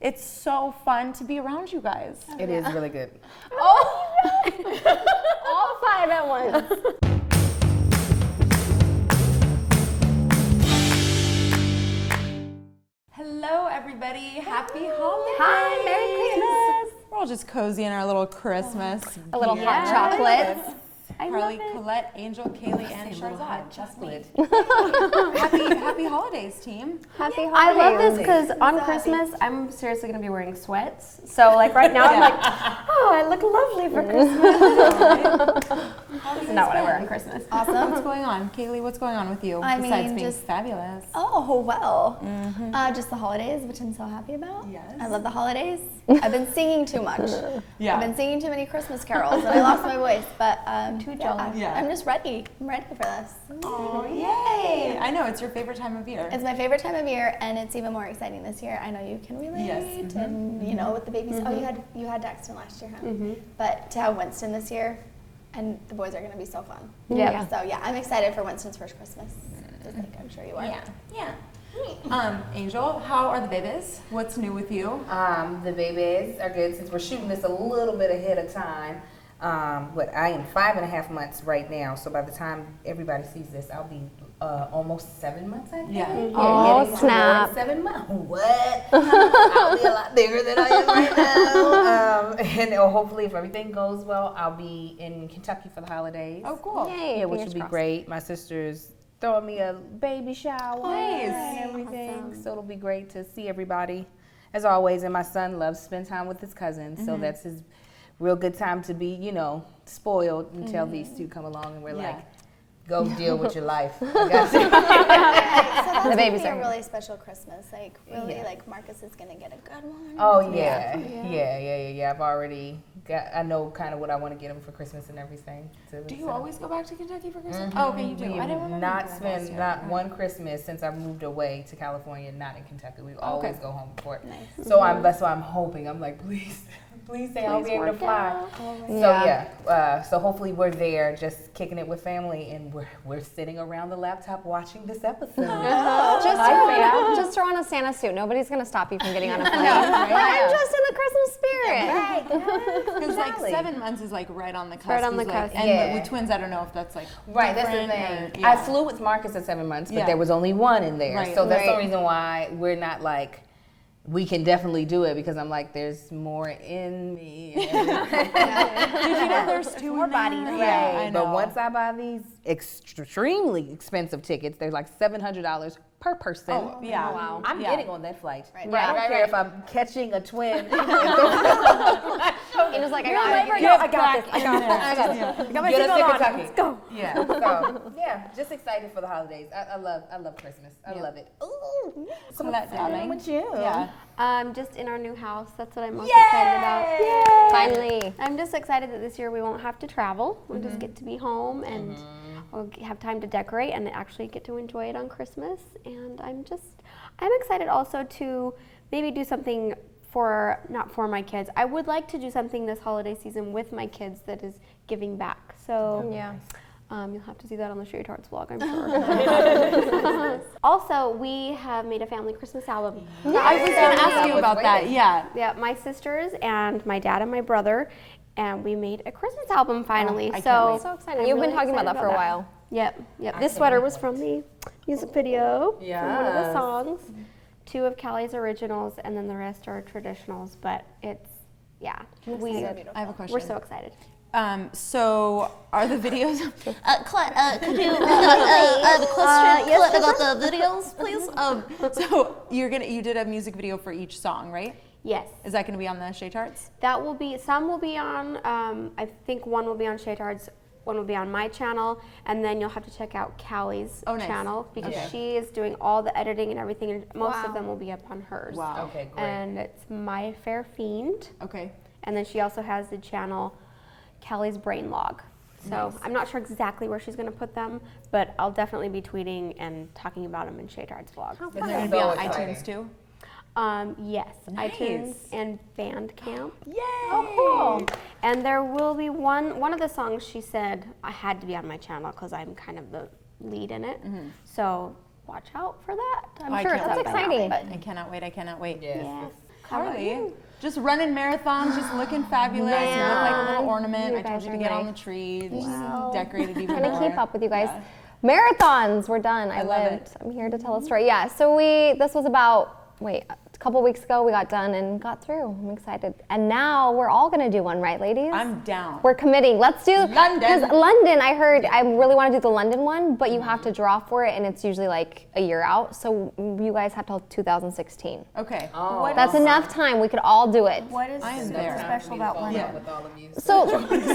It's so fun to be around you guys. It is really good. Oh, all 5 at once. Hello, everybody. Happy holidays. Hi, Merry Christmas. We're all just cozy in our little Christmas. A little gear. hot chocolate. Carly, Colette, Angel, Kayli, and Shaytards. Chocolate. Happy holidays, team. Happy holidays. I love this because on Christmas, I'm seriously going to be wearing sweats. So like right now, I'm like, oh, I look lovely for Christmas. That's not what I wear on Christmas. Awesome. What's going on? Kayli, what's going on with you besides being fabulous? Oh, well. Just the holidays, which I'm so happy about. Yes. I love the holidays. I've been singing too much. Yeah. I've been singing too many Christmas carols and I lost my voice, but Too jolly. Yeah. I'm just ready. I'm ready for this. Oh, yay! I know, it's your favorite time of year. It's my favorite time of year, and it's even more exciting this year. I know you can relate, Yes. and you know, with the babies. Oh, you had Daxton last year, huh? But to have Winston this year, and the boys are going to be so fun. Yeah. So yeah, I'm excited for Winston's first Christmas. Just like I'm sure you are. Yeah. Angel, how are the babies? What's new with you? The babies are good since we're shooting this a little bit ahead of time. But I am 5.5 months right now, so by the time everybody sees this, I'll be almost 7 months, I think. Yeah. Oh, getting snap. toward 7 months. What? I'll be a lot bigger than I am right now. And hopefully, if everything goes well, I'll be in Kentucky for the holidays. Oh, cool. Yay, Yeah, which fingers would be crossed. great. My sister's throwing me a baby shower Nice. and everything, so it'll be great to see everybody, as always. And my son loves to spend time with his cousins, so that's his real good time to be, you know, spoiled until these two come along and we're like, go deal with your life. I got you. So that's The babies gonna are be a really special Christmas. Like really, like Marcus is gonna get a good one. Oh yeah. I've already got. I know kind of what I want to get him for Christmas and everything. Do you always go back to Kentucky for Christmas? Oh, okay, you do. We I didn't have remember not that spent last year. not one Christmas since I've moved away to California, not in Kentucky. We always go home for it. Nice. So that's why I'm hoping. I'm like, please say I'll be able to fly. So hopefully we're there, just kicking it with family, and we're sitting around the laptop watching this episode. Just throw on a Santa suit. Nobody's going to stop you from getting on a plane. I'm just in the Christmas spirit. Because like 7 months is like right on the cusp. Right on the is, like, cusp. And with twins, I don't know if that's like Right, that's the different thing. or- I flew with Marcus at 7 months, but there was only one in there. Right. So that's the Right. reason why we're not like, we can definitely do it, because I'm like, there's more in me. Did you know there's 2 more bodies? Yeah, I know. But once I buy these extremely expensive tickets, they're like $700 per person. Oh, yeah. Oh, wow. I'm getting on that flight. Right. I don't care if I'm catching a twin. It was like, I got this. Yeah. Get us to Kentucky. Let's go. Yeah. So just excited for the holidays. I love Christmas. I love it. Ooh. So Colette, darling. with you. Yeah. Just in our new house. That's what I'm most excited about. Yay! Finally. I'm just excited that this year we won't have to travel. We'll just get to be home and we'll have time to decorate and actually get to enjoy it on Christmas. And I'm excited also to maybe do something not for my kids. I would like to do something this holiday season with my kids that is giving back. So you'll have to see that on the Shaytards vlog, I'm sure. Also, we have made a family Christmas album. I was going to ask you about that. Yeah. Yeah, my sisters and my dad and my brother, and we made a Christmas album finally. I can't wait. So excited. You've been talking about that for a while. Yep. This sweater was from the music video from one of the Yes. songs. 2 of Callie's originals, and then the rest are traditionals. But it's I have a question. we're so excited. So are the videos? Colette, could you? I have a question, Colette, about the videos, please. So you did a music video for each song, right? Yes. Is that going to be on the Shaytards? Some will be on. I think one will be on Shaytards. One will be on my channel, and then you'll have to check out Callie's channel because she is doing all the editing and everything, and most of them will be up on hers. Wow. Okay, great. And it's My Fair Fiend. Okay. And then she also has the channel Callie's Brain Log. So I'm not sure exactly where she's going to put them, but I'll definitely be tweeting and talking about them in Shaytards vlog. Is it going to be on iTunes too? Yes, Nice. iTunes and Bandcamp. Yay! Oh, cool. And there will be one of the songs she said I had to be on my channel because I'm kind of the lead in it. So watch out for that. I'm sure it's That's exciting. I cannot wait. Yes. Yeah. Carly, Kylie. Just running marathons, just looking fabulous. You look like a little ornament. You I told guys you to are get on the nice. tree. Wow. Just decorated even Trying more. to keep up with you guys. Marathons, we're done. I love lived. it. I'm here to tell a story. Yeah, so this was about, a couple weeks ago we got done and got through. I'm excited. And now we're all gonna do one, right, ladies? I'm down. We're committing. Let's do London. Because London, I heard, I really want to do the London one, but you have to draw for it, and it's usually like a year out. So you guys have till 2016. Okay. That's enough time. We could all do it. What is I am so there. special about London? Yeah. With all of you. So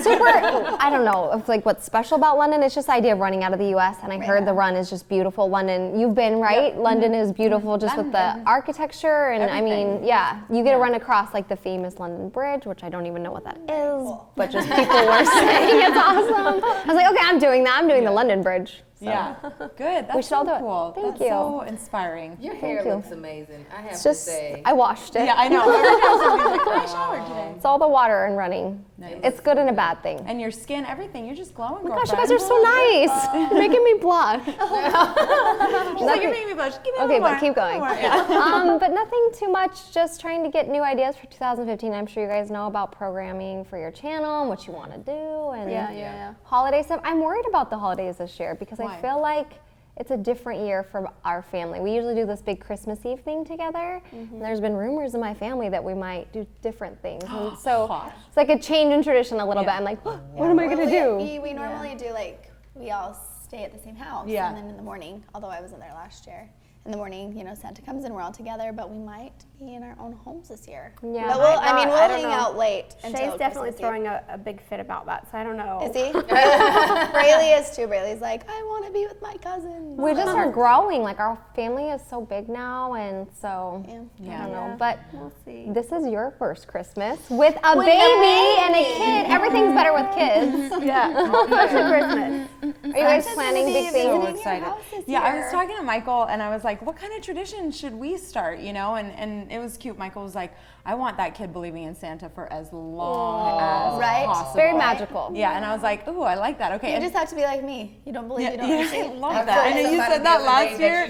super, I don't know if like what's special about London. It's just the idea of running out of the U.S. And I heard the run is just beautiful. London, you've been, right? London is beautiful just with the architecture, and I mean, you get to run across like the famous London Bridge, which I don't even know what that is, but just people were saying it's awesome. I was like, okay, I'm doing that. I'm doing the London Bridge. So. Yeah. Good. That's We should all so do it. cool. Thank That's you. so inspiring. Your hair you. looks amazing. I have It's to just, say. I washed it. Yeah, I know. Every time somebody's like, I showered today. It's all the water and running. Nice. It's good and a bad thing. And your skin, everything. You're just glowing, Oh my gosh, you girlfriend. guys are so nice. You're making me blush. She's like, you're making me blush. Give me a Okay, little but more. keep going. A little more. Yeah. But nothing too much, just trying to get new ideas for 2015. I'm sure you guys know about programming for your channel and what you want to do and holiday stuff. I'm worried about the holidays this year because Why? I feel like it's a different year for our family. We usually do this big Christmas Eve thing together. And there's been rumors in my family that we might do different things. And so Hot. it's like a change in tradition a little bit. I'm like, what am I going to do? We normally do like, we all stay at the same house. Yeah. And then in the morning, although I wasn't there last year, in the morning, Santa comes and we're all together, but we might be in our own homes this year. Yeah. But Oh we'll my hang out late until Shay's definitely Christmas Eve. throwing a big fit about that, so I don't know. Is he? Braylee is too. Braylee's like, I want to be with my cousins. We just are growing. Like our family is so big now, and so Yeah. I don't know. But We'll see. this is your first Christmas with a baby and a kid. Everything's better with kids. Especially Christmas. Are you guys planning big So things? excited. Yeah, I was talking to Michael and I was like, what kind of tradition should we start, And it was cute. Michael was like, I want that kid believing in Santa for as long as Right? possible. Very magical. Yeah, and I was like, ooh, I like that. Okay. You and- just have to be like me. You don't believe, you don't yeah, receive. I love that. I know you said that last year.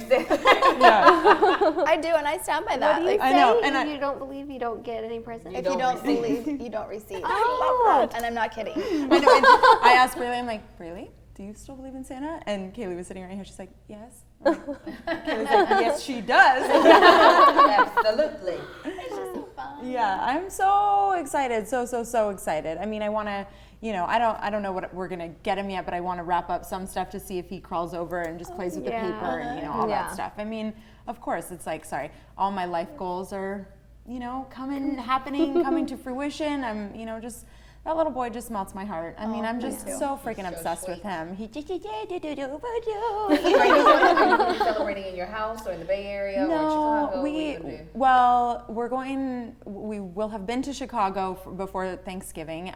Yeah. I do, and I stand by that. Like, I know, Say and I- you don't believe you don't get any presents. if you don't believe, you don't receive. I love that. And I'm not kidding. I know, and I asked Braylee, I'm like, Braylee, do you still believe in Santa? And Kaylee was sitting right here. She's like, yes. I'm like, Kaylee's like, yes, she does. Absolutely. Yeah, I'm so excited, so excited. I mean, I want to, I don't know what we're gonna get him yet, but I want to wrap up some stuff to see if he crawls over and just plays with the paper and all that stuff. I mean, of course, it's like, all my life goals are, coming to fruition. I'm, just. That little boy just melts my heart. I mean, I'm just so freaking obsessed with him. Are you celebrating in your house or in the Bay Area or in Chicago? We will have been to Chicago before Thanksgiving,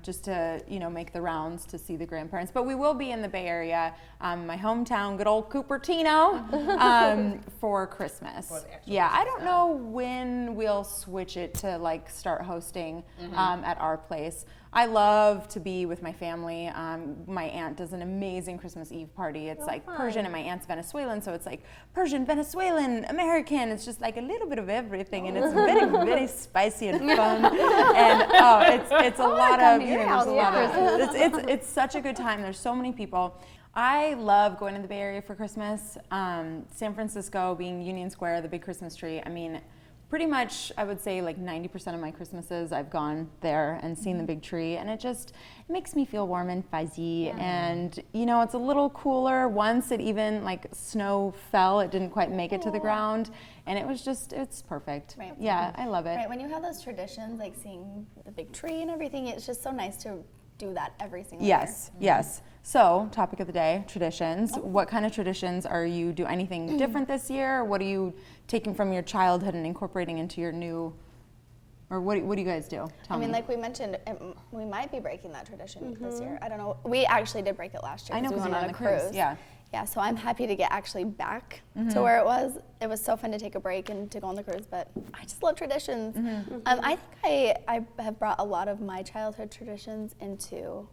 just to, make the rounds to see the grandparents. But we will be in the Bay Area, my hometown, good old Cupertino, for Christmas. Yeah, I don't know when we'll switch it to start hosting at our place. I love to be with my family. My aunt does an amazing Christmas Eve party. It's Persian, and my aunt's Venezuelan, so it's Persian, Venezuelan, American. It's just a little bit of everything, and it's very, very spicy and fun. And it's a lot of, there's a lot of, it's such a good time. There's so many people. I love going to the Bay Area for Christmas. San Francisco, being Union Square, the big Christmas tree. I mean, pretty much, I would say 90% of my Christmases I've gone there and seen the big tree, and it makes me feel warm and fuzzy. And it's a little cooler. Once it even snow fell, it didn't quite make it to the ground, and it's perfect. Right. Yeah, I love it. Right, when you have those traditions, like seeing the big tree and everything, it's just so nice to do that every single year. Yes. So, topic of the day, traditions. What kind of traditions are you do? Anything different this year? What are you taking from your childhood and incorporating into your new, or what do you guys do? Tell me. Like we mentioned, we might be breaking that tradition this year. I don't know. We actually did break it last year. I know, we 'cause went you on were a on the cruise. cruise, yeah. Yeah, so I'm happy to get actually back to where it was. It was so fun to take a break and to go on the cruise, but I just love traditions. I think I have brought a lot of my childhood traditions into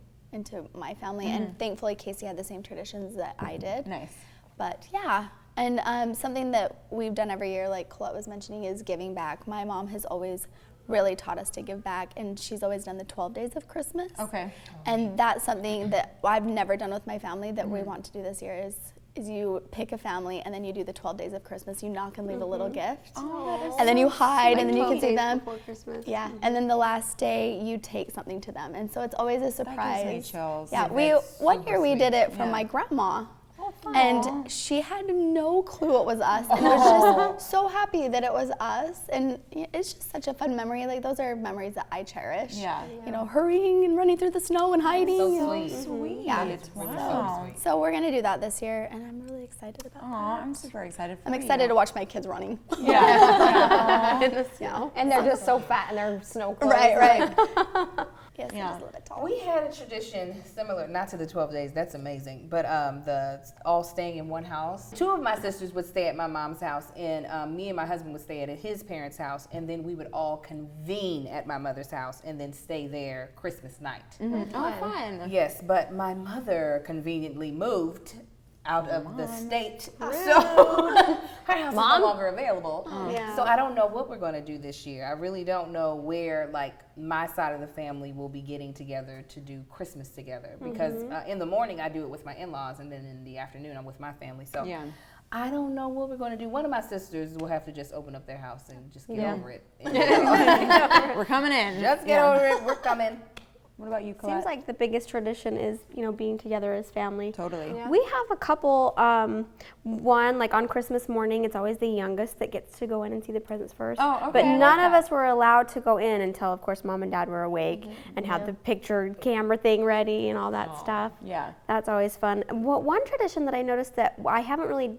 my family, and thankfully Casey had the same traditions that I did. Nice. But yeah, And something that we've done every year, like Colette was mentioning, is giving back. My mom has always really taught us to give back, and she's always done the 12 days of Christmas. Okay. And that's something that I've never done with my family that we want to do this year is you pick a family and then you do the 12 days of Christmas. You knock and leave a little gift. Oh, and then you hide and then you can see 12 days them. before Christmas. Yeah, and then the last day you take something to them. And so it's always a surprise. That gives me chills. Yeah, That's one year we super did it for Yeah. my grandma. And she had no clue it was us, and was just so happy that it was us. And it's just such a fun memory. Like, those are memories that I cherish. Yeah. You know, hurrying and running through the snow and hiding. So and- sweet. Sweet. Yeah. Wow. So we're gonna do that this year, and I'm really excited about Aw, that. I'm super excited for I'm excited to you. watch my kids running. Yeah. In the snow. And they're just so fat and they're snow clothes. Right. Yes, Yeah. just a little bit taller. We had a tradition similar, not to the 12 days, that's amazing, but the all staying in one house. Two of my sisters would stay at my mom's house, and me and my husband would stay at his parents' house, and then we would all convene at my mother's house and then stay there Christmas night. Oh, fun. Yes, but my mother conveniently moved out of the state, so her house is no longer available. Yeah. So I don't know what we're going to do this year. I really don't know where, like, my side of the family will be getting together to do Christmas together, because in the morning I do it with my in-laws, and then in the afternoon I'm with my family. So Yeah. I don't know what we're going to do. One of my sisters will have to just open up their house and just get over it. And, We're coming in. just get over it. We're coming. What about you, Colette? Seems like the biggest tradition is, being together as family. Totally. We have a couple, one, like on Christmas morning, it's always the youngest that gets to go in and see the presents first. Oh, okay. But I like none of us were allowed to go in until, of course, Mom and Dad were awake and had the picture camera thing ready and all that stuff. Yeah. That's always fun. One tradition that I noticed that I haven't really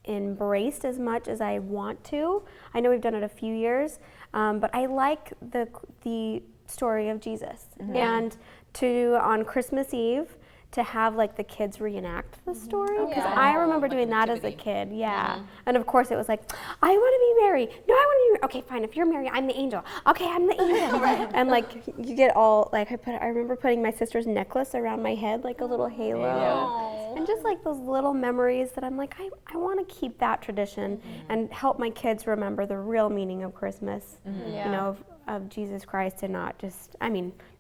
embraced as much as I want to, I know we've done it a few years, but I like the story of Jesus. And on Christmas Eve, to have like the kids reenact the story, because I remember doing that as a kid. And of course it was like, I want to be Mary. No, I want to be Mary. Okay, fine. If you're Mary, I'm the angel. Okay, I'm the angel. And like you get all like I remember putting my sister's necklace around my head like a little halo. And just like those little memories that I'm like, I want to keep that tradition and help my kids remember the real meaning of Christmas. You know, of Jesus Christ, and not just,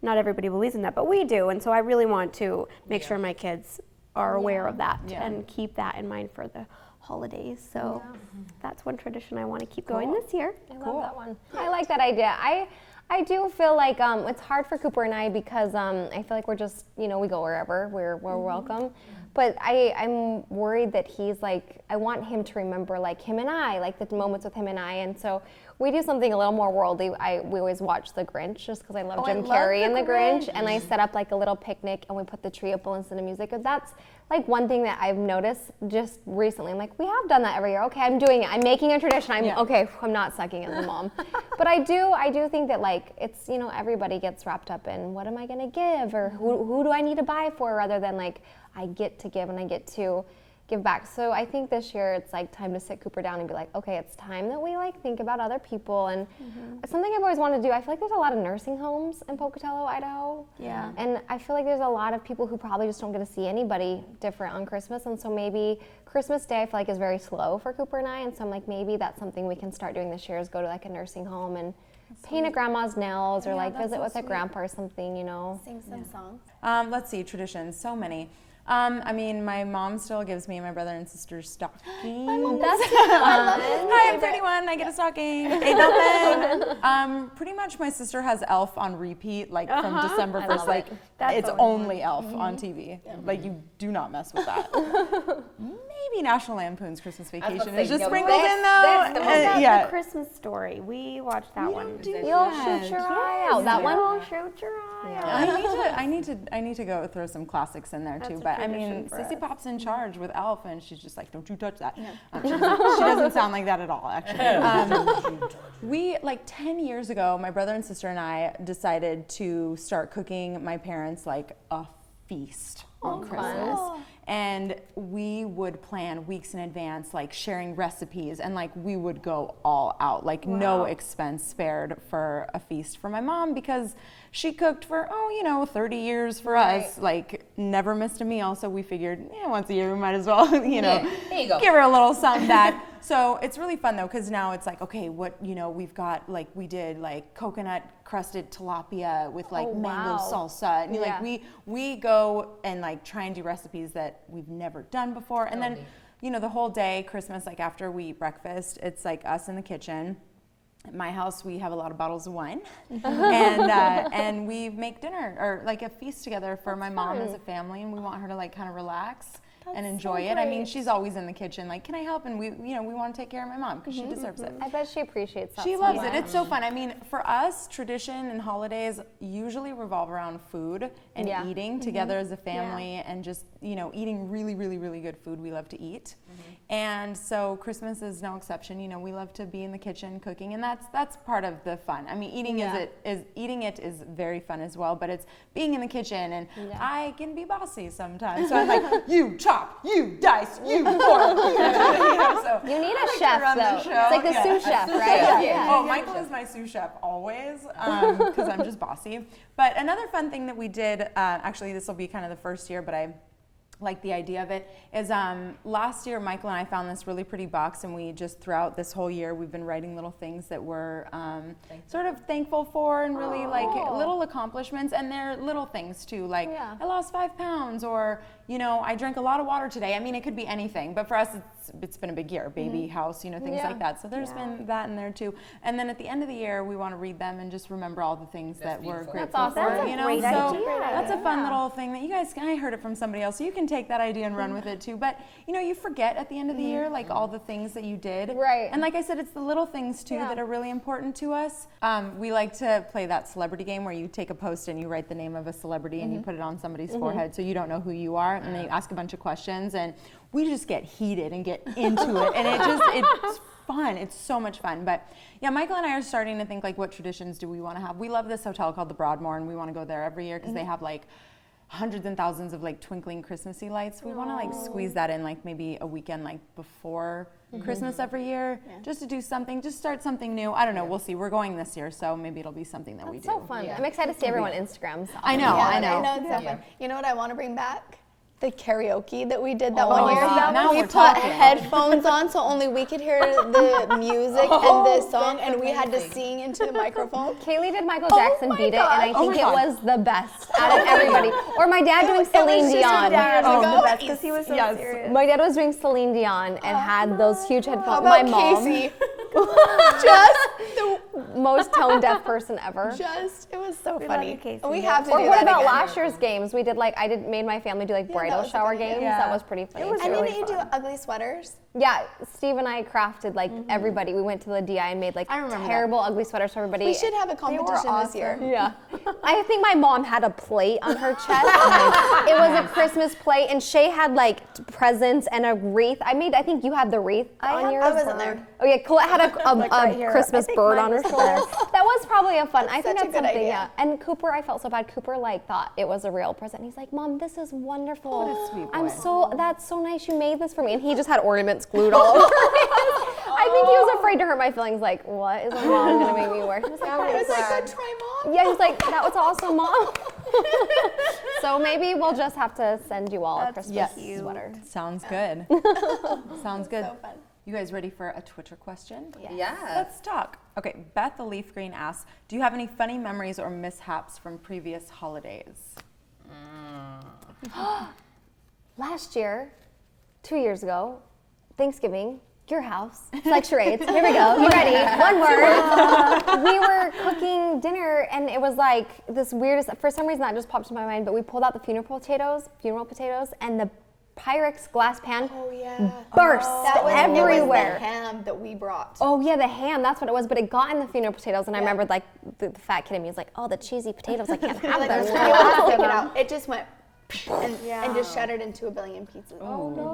not everybody believes in that, but we do. And so I really want to make sure my kids are aware of that and keep that in mind for the holidays. So that's one tradition I want to keep going this year. I love that one. I like that idea. I do feel like it's hard for Cooper and I because I feel like we're just, we go wherever, we're welcome. But I'm worried that he's like, I want him to remember like him and I, like the moments with him and I. And so we do something a little more worldly. We always watch The Grinch just because I love Jim Carrey and The Grinch. And I set up like a little picnic and we put the tree up and listen to music. And that's like one thing that I've noticed just recently. I'm like, we have done that every year. Okay, I'm doing it. I'm making a tradition. Okay, I'm not sucking as a mom. But I do think that like it's, everybody gets wrapped up in what am I going to give or who do I need to buy for, rather than like I get to give and I get to give back. So I think this year it's like time to sit Cooper down and be like, okay, it's time that we like think about other people. And something I've always wanted to do, I feel like there's a lot of nursing homes in Pocatello, Idaho. Yeah. And I feel like there's a lot of people who probably just don't get to see anybody different on Christmas. And so maybe Christmas Day I feel like is very slow for Cooper and I. And so I'm like, maybe that's something we can start doing this year, is go to like a nursing home and paint a grandma's nails or like visit with a grandpa or something, Sing some songs. Let's see, traditions, so many. My mom still gives me and my brother and sister's stockings. Hi, I'm 31. I get a stocking. Ain't nothing. Pretty much, my sister has Elf on repeat, like from December 1st. Like it's only Elf on TV. Like you do not mess with that. Maybe National Lampoon's Christmas Vacation is just sprinkled in though. The Christmas Story. We watched that one. You'll shoot your eye out. That one. You'll shoot your eye out. I need to go throw some classics in there too. But Sissy Pop's in charge with Elf, and she's just like, don't you touch that. She doesn't sound like that at all, actually. We, like 10 years ago, my brother and sister and I decided to start cooking my parents like a feast on Christmas. and we would plan weeks in advance, like sharing recipes, and like we would go all out, like no expense spared for a feast for my mom, because she cooked for 30 years for us, like never missed a meal. So we figured, once a year we might as well, There you go. give her a little something back. So it's really fun though, because now it's like, okay, what, we've got, like, we did like coconut crusted tilapia with like mango salsa. And like we go and like try and do recipes that we've never done before. And then, the whole day, Christmas, like after we eat breakfast, it's like us in the kitchen. At my house, we have a lot of bottles of wine, and we make dinner or like a feast together for my mom as a family, and we want her to like kind of relax and enjoy it. I mean, she's always in the kitchen, like, can I help? And we want to take care of my mom because she deserves it. I bet she appreciates that. She loves it. It's so fun. I mean, for us, tradition and holidays usually revolve around food and eating together as a family, and just eating really, really, really good food. We love to eat, and so Christmas is no exception. We love to be in the kitchen cooking, and that's part of the fun. I mean, eating is very fun as well, but it's being in the kitchen, and I can be bossy sometimes. So I'm like, you chop, you dice, you fork. So You need a chef though. It's like the sous chef, right? Yeah. Oh, Michael is my sous chef always, because I'm just bossy. But another fun thing that we did, actually this will be kind of the first year, but I like the idea of it, is last year Michael and I found this really pretty box, and we just throughout this whole year we've been writing little things that we're sort of thankful for, and really like little accomplishments, and they're little things too, like I lost 5 pounds, or I drank a lot of water today. I mean, it could be anything, but for us it's been a big year, baby house, things like that. So there's been that in there too. And then at the end of the year we want to read them and just remember all the things that we're grateful for. That's a great idea. That's a fun little thing that you guys, I heard it from somebody else, so you can take that idea and run with it too. But you forget at the end of the year, like all the things that you did. Right. And like I said, it's the little things too that are really important to us. We like to play that celebrity game where you take a post and you write the name of a celebrity and you put it on somebody's forehead, so you don't know who you are, and then you ask a bunch of questions, and we just get heated and get into it, and it's fun. It's so much fun. But yeah, Michael and I are starting to think, like, what traditions do we want to have? We love this hotel called the Broadmoor, and we want to go there every year because they have like hundreds and thousands of like twinkling Christmassy lights. We want to like squeeze that in, like maybe a weekend like before Christmas every year, just to do something, just start something new. I don't know. We'll see. We're going this year, so maybe it'll be something that we do. So fun. I'm excited to see everyone on Instagrams. I know. It's so fun. You know what I want to bring back? The karaoke that we did that one year. now We we're put talking. headphones on so only we could hear the music and the song, and we had to sing into the microphone. Kayli did Michael Jackson my Beat It, God. and I think it was the best out of everybody. Or my dad doing Celine Dion. Because he was so serious. My dad was doing Celine Dion and had those huge How headphones. about My mom, Casey? Just the most tone deaf person ever. it was so love funny. you, Casey. And we have to Or do what that about again. last year's games? We did made my family do like bridal was a shower good idea. games. Yeah. That was pretty funny. And didn't you do ugly sweaters? Yeah, Steve and I crafted like everybody. We went to the DI and made like remember terrible ugly sweaters for everybody. We should have a competition this year. Yeah. I think my mom had a plate on her chest. It was a Christmas plate, and Shay had like presents and a wreath. I think you had the wreath on yours. I wasn't there. Oh yeah, Colette had a right here. Christmas I think bird mine on her was shoulder. That was probably a fun. I think such a that's good something. idea. Yeah. And Cooper, I felt so bad. Cooper like thought it was a real present. He's like, Mom, this is wonderful. What a sweet boy. That's so nice. You made this for me, and he just had ornaments glued all over. I think he was afraid to hurt my feelings. Like, what is my mom gonna make me wear? He was like, It was like, good try, Mom. yeah, he's like, that was awesome, Mom. So maybe we'll just have to send you all a Christmas sweater. Sounds good. Sounds good. So fun. You guys ready for a Twitter question? Yeah. Let's talk. Okay, Beth the Leaf Green asks, do you have any funny memories or mishaps from previous holidays? Last year, 2 years ago, Thanksgiving, your house. It's like charades. Here we go. You ready? One word. We were cooking dinner, and it was like this weirdest. For some reason, that just popped into my mind. But we pulled out the funeral potatoes, and the Pyrex glass pan burst It was everywhere. the ham that we brought. Oh yeah, the ham. That's what it was. But it got in the funeral potatoes, and I remembered like the fat kid in me was like, "Oh, the cheesy potatoes. I can't have them." Pick it out. It just went and just shattered into a billion pieces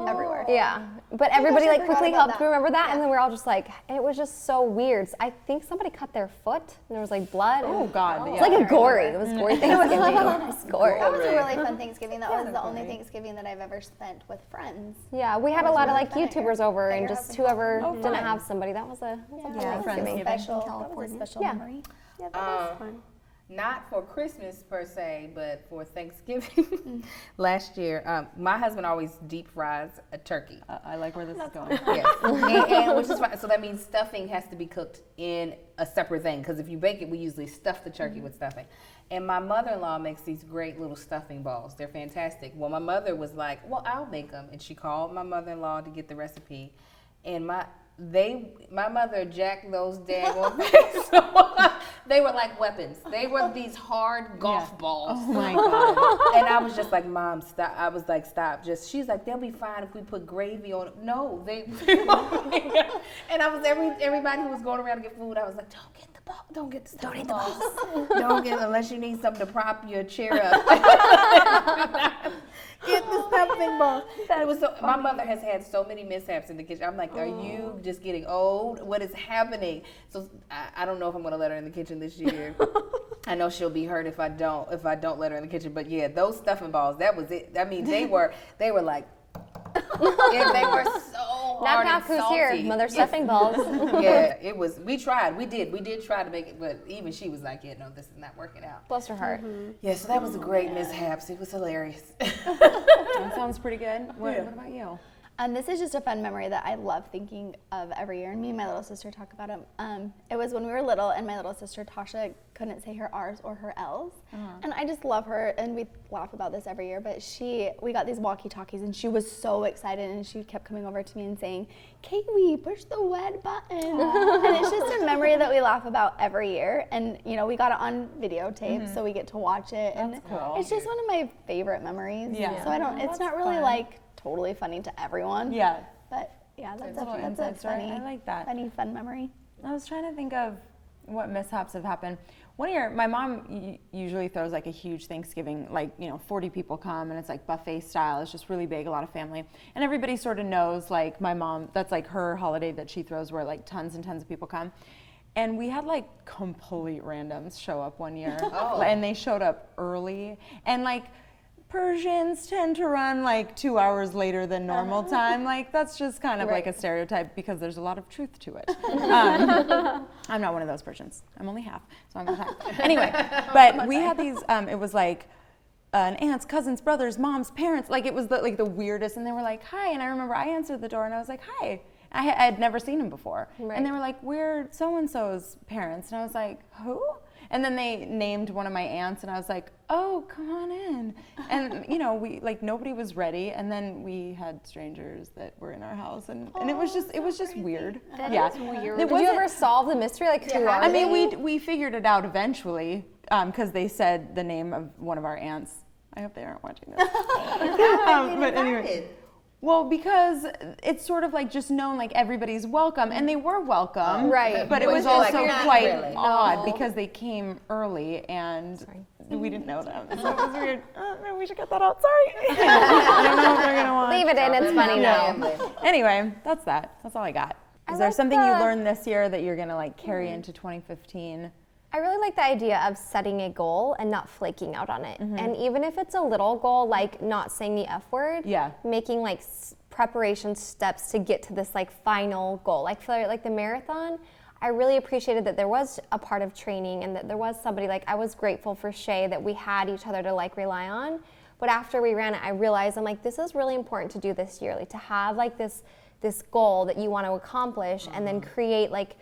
everywhere. Yeah, but everybody I like forgot quickly about helped. that. Remember that? And then we're all just like, it was just so weird. I think somebody cut their foot, and there was like blood. Oh God. It's like a gory. It was gory Thanksgiving. It was gory. That was a really fun Thanksgiving. That was the only Thanksgiving that I've ever spent with friends. Yeah, we had a lot of like really fun YouTubers over, That and your just husband whoever helped. didn't have somebody. That was a fun Thanksgiving. Special. That was a special memory. Yeah, that was fun. Not for Christmas per se, but for Thanksgiving. Last year, my husband always deep fries a turkey. I like where this is going. Yes, and which is fine. So that means stuffing has to be cooked in a separate thing. Because if you bake it, we usually stuff the turkey with stuffing. And my mother-in-law makes these great little stuffing balls. They're fantastic. Well, my mother was like, "Well, I'll make them," and she called my mother-in-law to get the recipe. And my mother jacked those daggone things. They were like weapons. They were these hard golf balls. Oh my God. And I was just like, Mom, stop. I was like, stop. She's like, they'll be fine if we put gravy on it. No, and I was everybody who was going around to get food, I was like, don't get the ball. Don't get the stuffing balls. Don't get unless you need something to prop your chair up. Get the stuffing balls. It was so, my mother has had so many mishaps in the kitchen. I'm like, are you just getting old? What is happening? So I don't know if I'm going to let her in the kitchen this year. I know she'll be hurt if I don't let her in the kitchen. But yeah, those stuffing balls, that was it. I mean, they were like, yeah, they were so hard and Who's salty. here? Mother stuffing balls. Yeah, it was. We did try to make it, but even she was like, yeah, no, this is not working out. Bless her heart. Yeah, so that was a great mishaps. It was hilarious. That sounds pretty good. What about you? This is just a fun memory that I love thinking of every year, and me and my little sister talk about it. It was when we were little, and my little sister Tasha couldn't say her R's or her L's, and I just love her, and we laugh about this every year, but we got these walkie-talkies, and she was so excited, and she kept coming over to me and saying, "Kayli, push the red button," and it's just a memory that we laugh about every year, and we got it on videotape, so we get to watch it, and cool. it's just one of my favorite memories. Yeah. So it's not really fun. like totally funny to everyone. Yeah. But yeah, that's a little a inside story. funny, I like that. funny, fun memory. I was trying to think of what mishaps have happened. One year, my mom usually throws like a huge Thanksgiving, like 40 people come, and it's like buffet style. It's just really big, a lot of family, and everybody sort of knows like my mom. That's like her holiday that she throws, where like tons and tons of people come. And we had like complete randoms show up one year, and they showed up early, and like Persians tend to run like 2 hours later than normal time. Like that's just kind of like a stereotype because there's a lot of truth to it. I'm not one of those Persians. I'm only half, so I'm not. Anyway, but we had these. It was like an aunts, cousins, brothers, moms, parents. Like it was the weirdest, and they were like, "Hi," and I remember I answered the door, and I was like, "Hi." I had never seen him before, and they were like, "We're so and so's parents," and I was like, "Who?" And then they named one of my aunts, and I was like, "Oh, come on in." And we like nobody was ready, and then we had strangers that were in our house, and it was just weird. That yeah, is weird. It Did you ever solve the mystery? Like who are I they? mean, we figured it out eventually because they said the name of one of our aunts. I hope they aren't watching this. But anyway. Well, because it's sort of like just known like everybody's welcome, and they were welcome. Right. But it But was you're like, also not quite really. odd because they came early and we didn't know them. So it was weird. Maybe we should cut that out. Sorry. I don't know if they're going to want. Leave it in. It's funny now. Anyway, that's that. That's all I got. Is there something you learned this year that you're going to like carry into 2015? I really like the idea of setting a goal and not flaking out on it. And even if it's a little goal, like not saying the F word, making like preparation steps to get to this like final goal. Like for like the marathon, I really appreciated that there was a part of training and that there was somebody, like I was grateful for Shay that we had each other to like rely on. But after we ran it, I realized I'm like, this is really important to do this year, like to have like this goal that you want to accomplish and then create like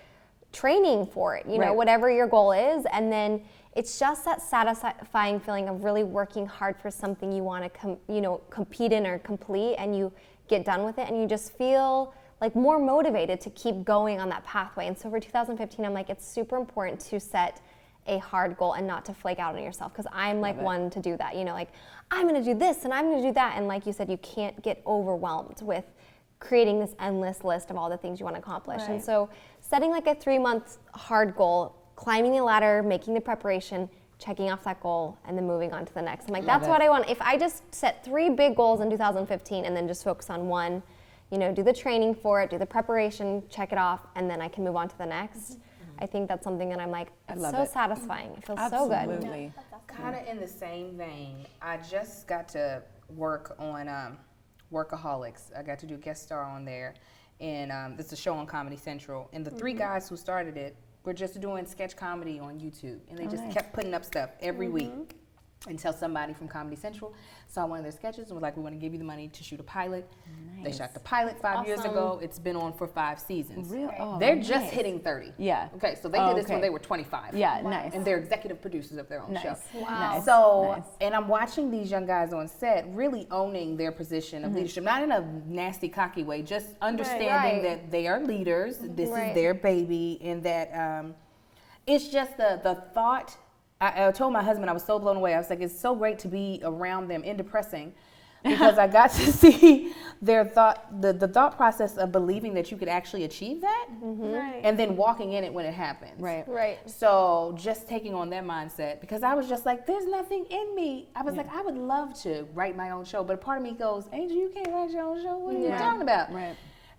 training for it, you know, whatever your goal is. And then it's just that satisfying feeling of really working hard for something you want to, compete in or complete, and you get done with it and you just feel like more motivated to keep going on that pathway. And so for 2015, I'm like, it's super important to set a hard goal and not to flake out on yourself, because I'm like one to do that, like I'm going to do this and I'm going to do that. And like you said, you can't get overwhelmed with creating this endless list of all the things you want to accomplish. And so setting like a 3-month hard goal, climbing the ladder, making the preparation, checking off that goal, and then moving on to the next. I'm like, that's what I want. If I just set 3 big goals in 2015 and then just focus on one, do the training for it, do the preparation, check it off, and then I can move on to the next. I think that's something that I'm like, it's so satisfying. It feels so good. Absolutely. Kind of in the same vein, I just got to work on Workaholics. I got to do a guest star on there, and it's a show on Comedy Central. And the 3 guys who started it were just doing sketch comedy on YouTube, and they just kept putting up stuff every week until somebody from Comedy Central saw one of their sketches and was like, we want to give you the money to shoot a pilot. They shot the pilot 5 years ago. It's been on for 5 seasons. Really? Oh, they're just hitting 30. Yeah. Okay, so they did this when they were 25. Yeah, nice. And they're executive producers of their own show. Wow. Nice. So, and I'm watching these young guys on set really owning their position of leadership, not in a nasty, cocky way, just understanding that they are leaders, this is their baby, and that it's just the thought. I told my husband, I was so blown away. I was like, it's so great to be around them in depressing, because I got to see their thought, the thought process of believing that you could actually achieve that, and then walking in it when it happens. Right. So just taking on that mindset, because I was just like, there's nothing in me. I was like, I would love to write my own show, but a part of me goes, Angel, you can't write your own show. What are you talking about? Right.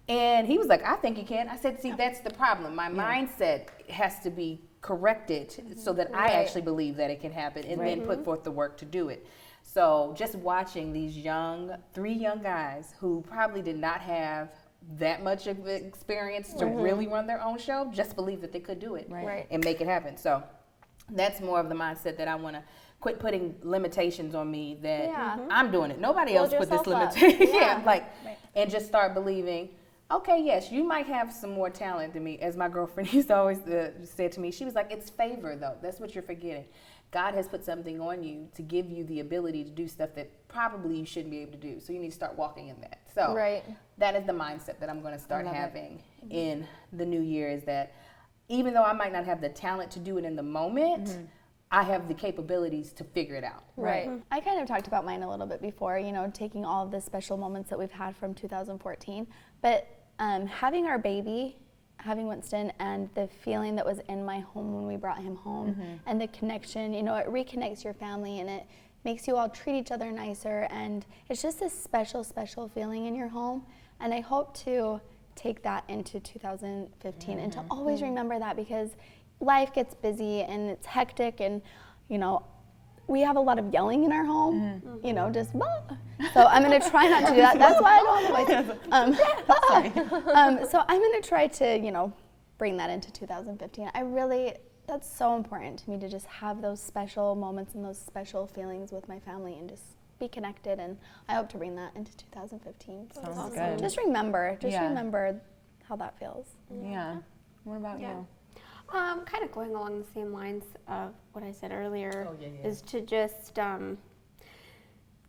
And he was like, I think you can. I said, see, that's the problem. My mindset has to be corrected so that I actually believe that it can happen, and then put forth the work to do it. So just watching these 3 young guys who probably did not have that much of experience to really run their own show, just believe that they could do it and make it happen. So that's more of the mindset that I want to quit putting limitations on me, that I'm doing it. Nobody else put this limitation. And just start believing, okay, yes, you might have some more talent than me. As my girlfriend used to always say to me, she was like, it's favor, though. That's what you're forgetting. God has put something on you to give you the ability to do stuff that probably you shouldn't be able to do. So you need to start walking in that. So that is the mindset that I'm going to start having in the new year, is that even though I might not have the talent to do it in the moment, I have the capabilities to figure it out. I kind of talked about mine a little bit before, taking all of the special moments that we've had from 2014. But having our baby, having Winston, and the feeling that was in my home when we brought him home, and the connection, it reconnects your family, and it makes you all treat each other nicer, and it's just a special, special feeling in your home. And I hope to take that into 2015 and to always remember that, because life gets busy and it's hectic, and we have a lot of yelling in our home, just bah. So I'm going to try not to do that. That's why I don't have a voice. So I'm going to try to, bring that into 2015. That's so important to me, to just have those special moments and those special feelings with my family and just be connected. And I hope to bring that into 2015. Sounds good. Just remember how that feels. Yeah. What about you? Kind of going along the same lines of what I said earlier, is to just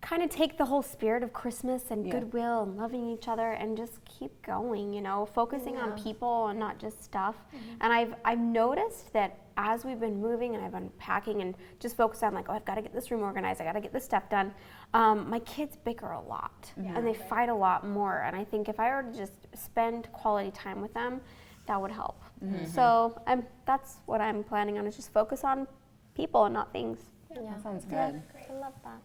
kind of take the whole spirit of Christmas and goodwill and loving each other and just keep going, focusing on people and not just stuff. And I've noticed that as we've been moving and I've been packing and just focused on I've got to get this room organized, I got to get this stuff done, my kids bicker a lot and they fight a lot more. And I think if I were to just spend quality time with them, that would help. So that's what I'm planning on, is just focus on people and not things. That sounds good. I love that.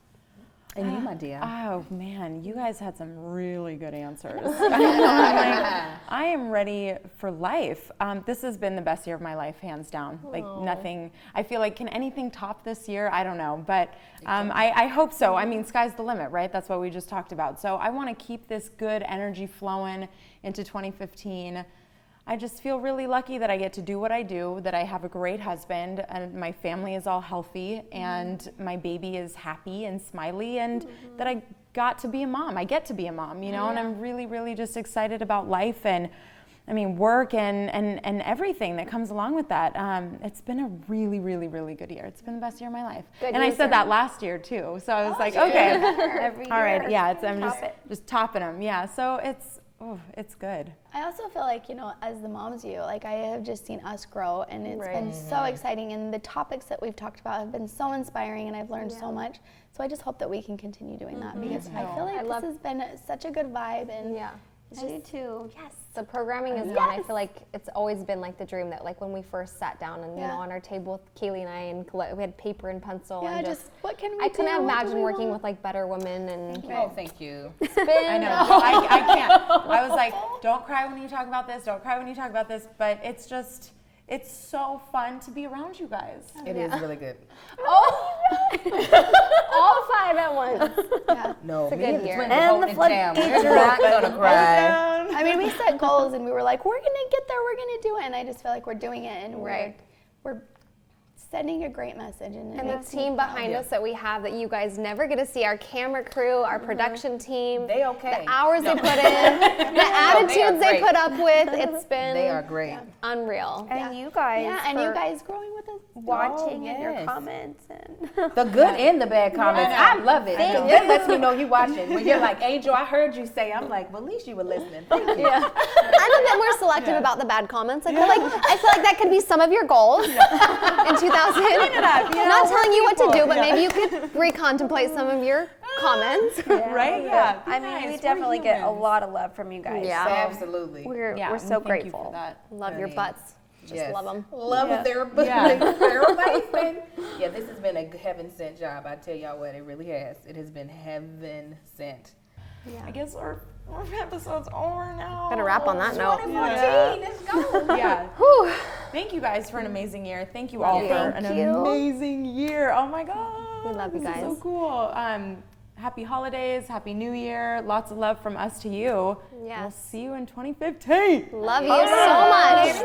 And you, my dear? Oh man, you guys had some really good answers. I am ready for life. This has been the best year of my life, hands down. Nothing. I feel like, can anything top this year? I don't know, but I hope so. I mean, sky's the limit, right? That's what we just talked about. So I want to keep this good energy flowing into 2015. I just feel really lucky that I get to do what I do, that I have a great husband, and my family is all healthy, and my baby is happy and smiley, and that I got to be a mom. I get to be a mom, and I'm really, really just excited about life and, work and everything that comes along with that. It's been a really, really, really good year. It's been the best year of my life. And I said that last year too, so I was okay, Every all right, year. I'm just topping them. Yeah, so it's good. I also feel like, as the moms I have just seen us grow, and it's been so exciting, and the topics that we've talked about have been so inspiring, and I've learned so much. So I just hope that we can continue doing that, because I feel like this has been such a good vibe, and I do too. yes. the programming is gone. I feel like it's always been like the dream that like when we first sat down and you know on our table with Kayli and I and Katilette, we had paper and pencil and just what can we I couldn't do? imagine working with like better women and Oh, thank you. spin. I know. I can't. I was like, don't cry when you talk about this. Don't cry when you talk about this. But it's just, it's so fun to be around you guys. It is really good. All 5 at once. No, me good and the year. twins And are holding the it down. floodgates We're are not gonna cry. I mean, we set goals and we were like, we're gonna get there, we're gonna do it, and I just feel like we're doing it, and we're sending a great message. And the team behind us that we have that you guys never get to see, our camera crew, our production team, They okay. the hours they put in, the attitudes they great. put up with, it's been They are great. unreal. And you guys, and you for guys growing with us. watching and your yes. comments and The good and the bad comments. I love it. That lets me know you watching. When you're like, Angel, I heard you say, I'm like, well, at least you were listening. Thank you. I'm a bit more selective about the bad comments. I feel like that could be some of your goals in 2000. I'm not telling you what to do, but maybe you could recontemplate some of your comments. Right? Yeah. I mean, we definitely get a lot of love from you guys. Yeah. Absolutely. We're Yeah, so and thank you grateful. for that. Love your butts. Just Yes. love them. Love their Yeah. therapy. Yeah, this has been a heaven sent job. I tell y'all what, it really has. It has been heaven sent. I guess our episode's over now. Gonna wrap on that note. 2014, let's go. Yeah. Whew. Thank you guys for an amazing year. Thank you all for Thank an you. amazing year. Oh my God. We love you This is so guys. cool. Happy holidays, happy new year. Lots of love from us to you. Yes. We'll see you in 2015. Love you so much.